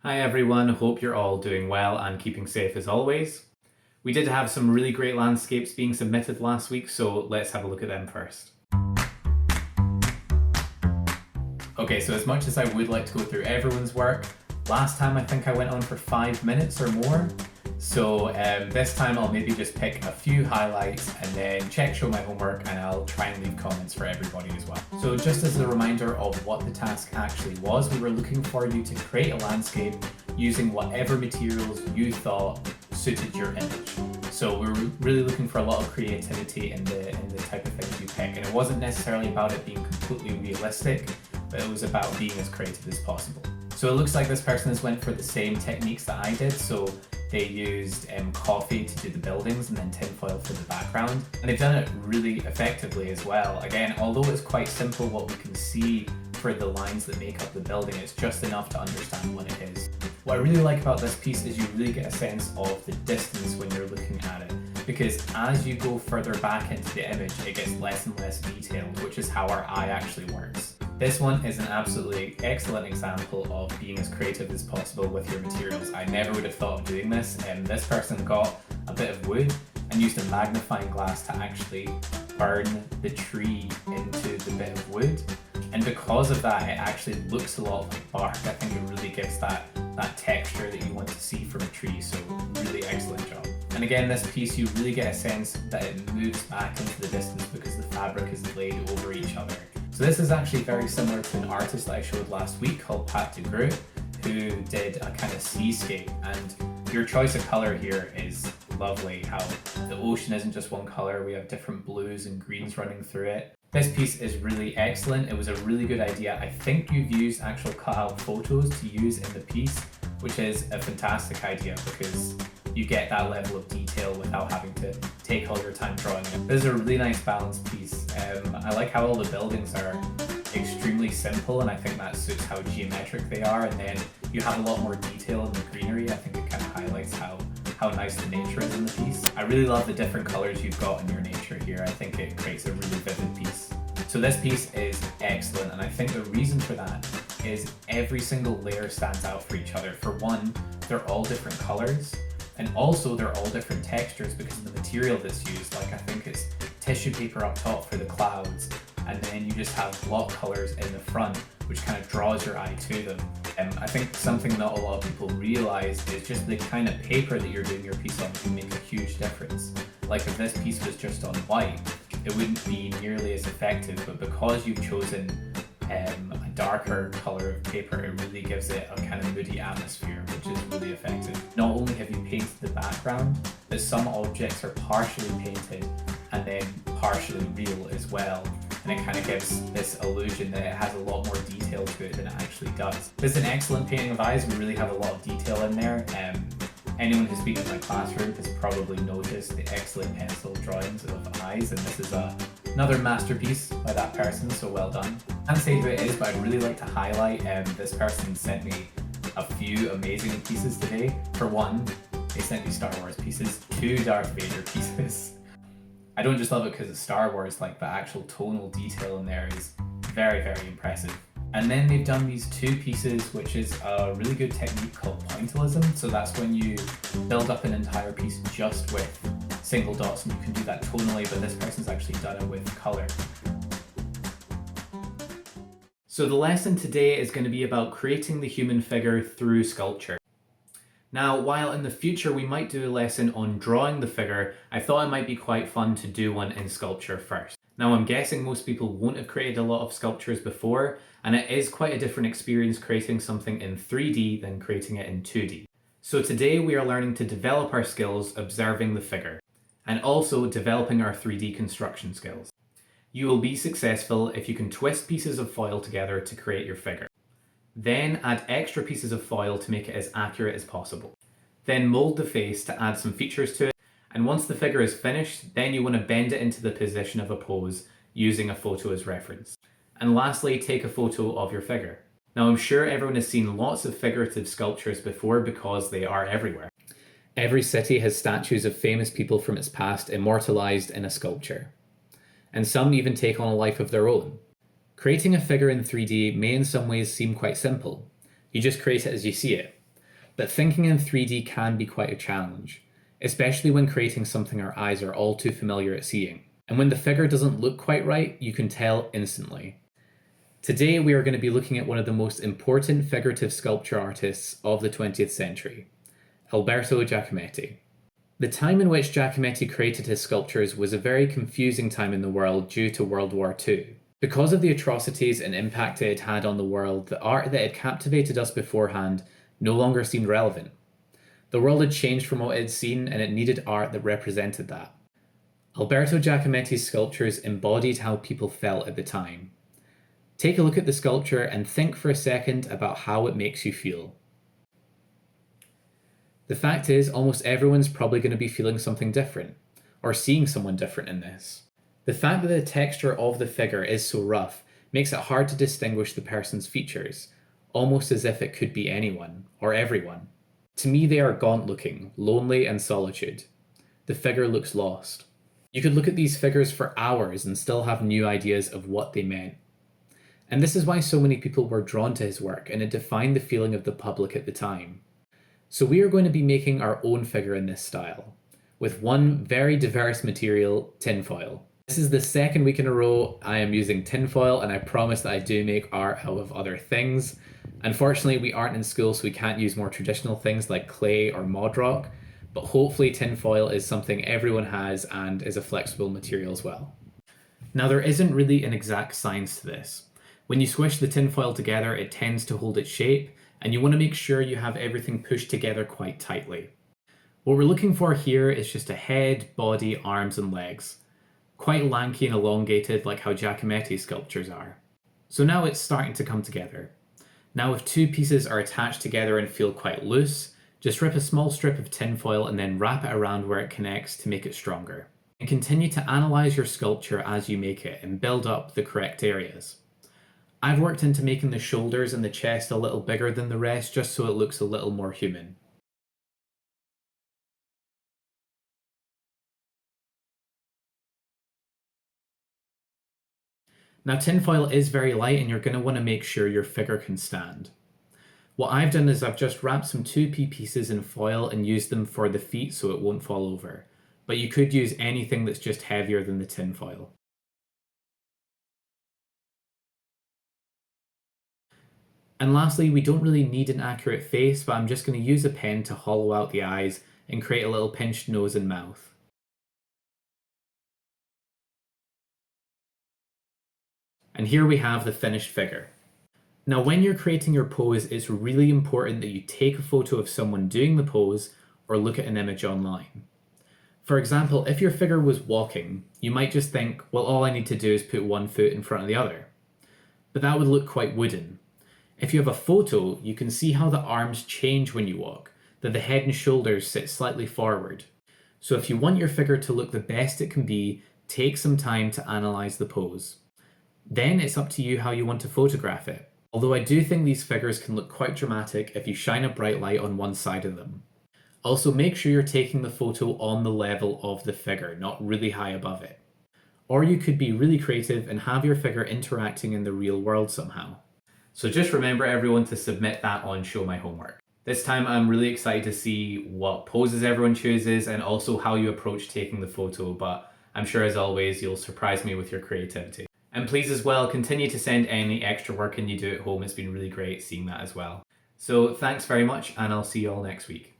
Hi everyone, hope you're all doing well and keeping safe as always. We did have some really great landscapes being submitted last week, so let's have a look at them first. Okay, so as much as I would like to go through everyone's work, last time I think I went on for 5 minutes or more. So this time I'll maybe just pick a few highlights and then show my homework, and I'll try and leave comments for everybody as well. So just as a reminder of what the task actually was, we were looking for you to create a landscape using whatever materials you thought suited your image. So we were really looking for a lot of creativity in the type of things you pick, and it wasn't necessarily about it being completely realistic, but it was about being as creative as possible. So it looks like this person has went for the same techniques that I did. So they used coffee to do the buildings and then tinfoil for the background. And they've done it really effectively as well. Again, although it's quite simple what we can see for the lines that make up the building, it's just enough to understand what it is. What I really like about this piece is you really get a sense of the distance when you're looking at it, because as you go further back into the image, it gets less and less detailed, which is how our eye actually works. This one is an absolutely excellent example of being as creative as possible with your materials. I never would have thought of doing this, and this person got a bit of wood and used a magnifying glass to actually burn the tree into the bit of wood. And because of that, it actually looks a lot like bark. I think it really gives that texture that you want to see from a tree, so really excellent job. And again, this piece, you really get a sense that it moves back into the distance because the fabric is laid over each other. So this is actually very similar to an artist that I showed last week called Pat de Groot, who did a kind of seascape, and your choice of color here is lovely. How the ocean isn't just one color, we have different blues and greens running through it. This piece is really excellent. It was a really good idea. I think you've used actual cutout photos to use in the piece, which is a fantastic idea because you get that level of detail without having to take all your time drawing it. This is a really nice balanced piece. I like how all the buildings are extremely simple, and I think that suits how geometric they are, and then you have a lot more detail in the greenery. I think it kind of highlights how nice the nature is in the piece. I really love the different colors you've got in your nature here. I think it creates a really vivid piece. So this piece is excellent, and I think the reason for that is every single layer stands out for each other. For one, they're all different colors, and also they're all different textures because of the material that's used. Like I think it's tissue paper up top for the clouds, and then you just have block colors in the front, which kind of draws your eye to them. I think something not a lot of people realize is just the kind of paper that you're doing your piece on can make a huge difference. Like if this piece was just on white, it wouldn't be nearly as effective, but because you've chosen a darker color of paper, it really gives it a kind of moody atmosphere, which is really effective. Not only have you painted the background, but some objects are partially painted and then partially real as well. And it kind of gives this illusion that it has a lot more detail to it than it actually does. This is an excellent painting of eyes. We really have a lot of detail in there. Anyone who's been in my classroom has probably noticed the excellent pencil drawings of eyes, and this is another masterpiece by that person, so well done. I can't say who it is, but I'd really like to highlight this person sent me a few amazing pieces today. For one, they sent me Star Wars pieces, 2 Darth Vader pieces. I don't just love it because it's Star Wars, like the actual tonal detail in there is very, very impressive. And then they've done these 2 pieces, which is a really good technique called pointillism. So that's when you build up an entire piece just with single dots, and you can do that tonally, but this person's actually done it with color. So the lesson today is going to be about creating the human figure through sculpture. Now, while in the future we might do a lesson on drawing the figure, I thought it might be quite fun to do one in sculpture first. Now, I'm guessing most people won't have created a lot of sculptures before, and it is quite a different experience creating something in 3D than creating it in 2D. So today we are learning to develop our skills observing the figure, and also developing our 3D construction skills. You will be successful if you can twist pieces of foil together to create your figure. Then add extra pieces of foil to make it as accurate as possible. Then mold the face to add some features to it, and once the figure is finished, then you want to bend it into the position of a pose using a photo as reference. And lastly, take a photo of your figure. Now I'm sure everyone has seen lots of figurative sculptures before because they are everywhere. Every city has statues of famous people from its past immortalized in a sculpture. And some even take on a life of their own. Creating a figure in 3D may in some ways seem quite simple. You just create it as you see it. But thinking in 3D can be quite a challenge, especially when creating something our eyes are all too familiar at seeing. And when the figure doesn't look quite right, you can tell instantly. Today we are going to be looking at one of the most important figurative sculpture artists of the 20th century, Alberto Giacometti. The time in which Giacometti created his sculptures was a very confusing time in the world due to World War II. Because of the atrocities and impact it had had on the world, the art that had captivated us beforehand no longer seemed relevant. The world had changed from what it had seen, and it needed art that represented that. Alberto Giacometti's sculptures embodied how people felt at the time. Take a look at the sculpture and think for a second about how it makes you feel. The fact is, almost everyone's probably going to be feeling something different, or seeing someone different in this. The fact that the texture of the figure is so rough makes it hard to distinguish the person's features, almost as if it could be anyone, or everyone. To me, they are gaunt-looking, lonely and solitude. The figure looks lost. You could look at these figures for hours and still have new ideas of what they meant. And this is why so many people were drawn to his work, and it defined the feeling of the public at the time. So we are going to be making our own figure in this style, with one very diverse material, tinfoil. This is the second week in a row I am using tinfoil, and I promise that I do make art out of other things. Unfortunately, we aren't in school, so we can't use more traditional things like clay or mod rock, but hopefully tinfoil is something everyone has and is a flexible material as well. Now, there isn't really an exact science to this. When you squish the tinfoil together, it tends to hold its shape, and you want to make sure you have everything pushed together quite tightly. What we're looking for here is just a head, body, arms, and legs. Quite lanky and elongated like how Giacometti's sculptures are. So now it's starting to come together. Now if two pieces are attached together and feel quite loose, just rip a small strip of tinfoil and then wrap it around where it connects to make it stronger. And continue to analyze your sculpture as you make it and build up the correct areas. I've worked into making the shoulders and the chest a little bigger than the rest just so it looks a little more human. Now tinfoil is very light and you're going to want to make sure your figure can stand. What I've done is I've just wrapped some 2p pieces in foil and used them for the feet so it won't fall over. But you could use anything that's just heavier than the tinfoil. And lastly, we don't really need an accurate face, but I'm just going to use a pen to hollow out the eyes and create a little pinched nose and mouth. And here we have the finished figure. Now when you're creating your pose, it's really important that you take a photo of someone doing the pose or look at an image online. For example, if your figure was walking, you might just think, well, all I need to do is put one foot in front of the other. But that would look quite wooden. If you have a photo, you can see how the arms change when you walk, that the head and shoulders sit slightly forward. So if you want your figure to look the best it can be, take some time to analyze the pose. Then it's up to you how you want to photograph it. Although I do think these figures can look quite dramatic if you shine a bright light on one side of them. Also make sure you're taking the photo on the level of the figure, not really high above it. Or you could be really creative and have your figure interacting in the real world somehow. So just remember everyone to submit that on Show My Homework. This time I'm really excited to see what poses everyone chooses and also how you approach taking the photo, but I'm sure as always you'll surprise me with your creativity. And please as well continue to send any extra work in you do at home. It's been really great seeing that as well. So thanks very much and I'll see you all next week.